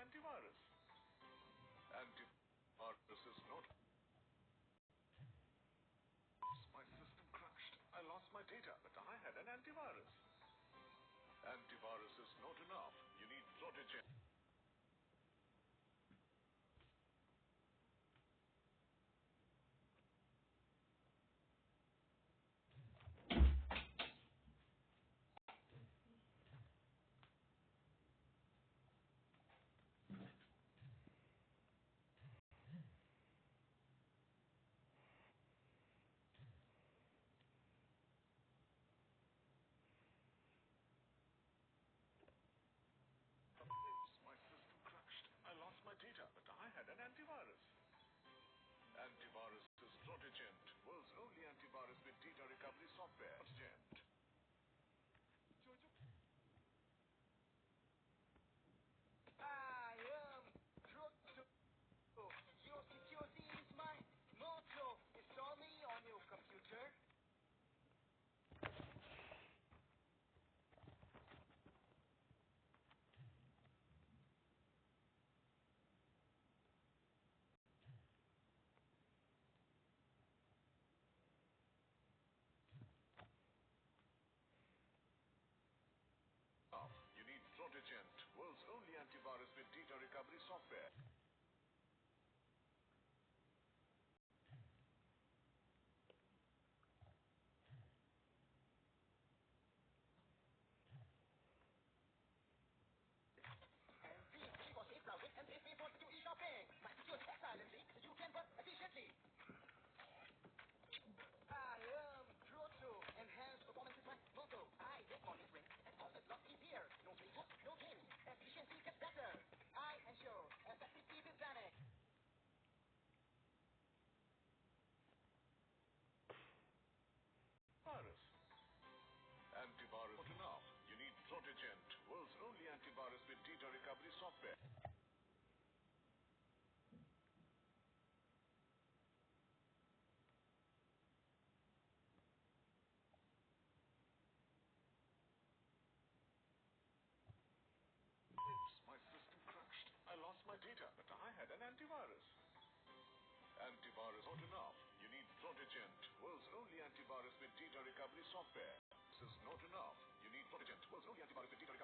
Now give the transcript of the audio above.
antivirus. Antivirus is not... My system crashed. I lost my data, but I had an antivirus. Antivirus is not enough. You need Protejent. My system crashed. I lost my data, but I had an antivirus. Antivirus is Protejent, world's only antivirus with data recovery software. Protejent. I am Proto. Your security is my motto. Install me on your computer. You need Protejent, world's only antivirus with data recovery software. And this was safe browsing and this before to e-shopping. My security silently, you can work efficiently. I am Proto. Enhanced performance is my motto. I get monitoring and all the block easier. No Facebook, no games. Efficiency gets better. I ensure effective TV planning. Antivirus not enough. You need Protejent, world's only antivirus with data recovery software. Oops, my system crashed. I lost my data, but I had an antivirus. Antivirus not enough. You need Protejent, world's only antivirus with data recovery software. This is not enough. You need Protejent, world's only antivirus with data recovery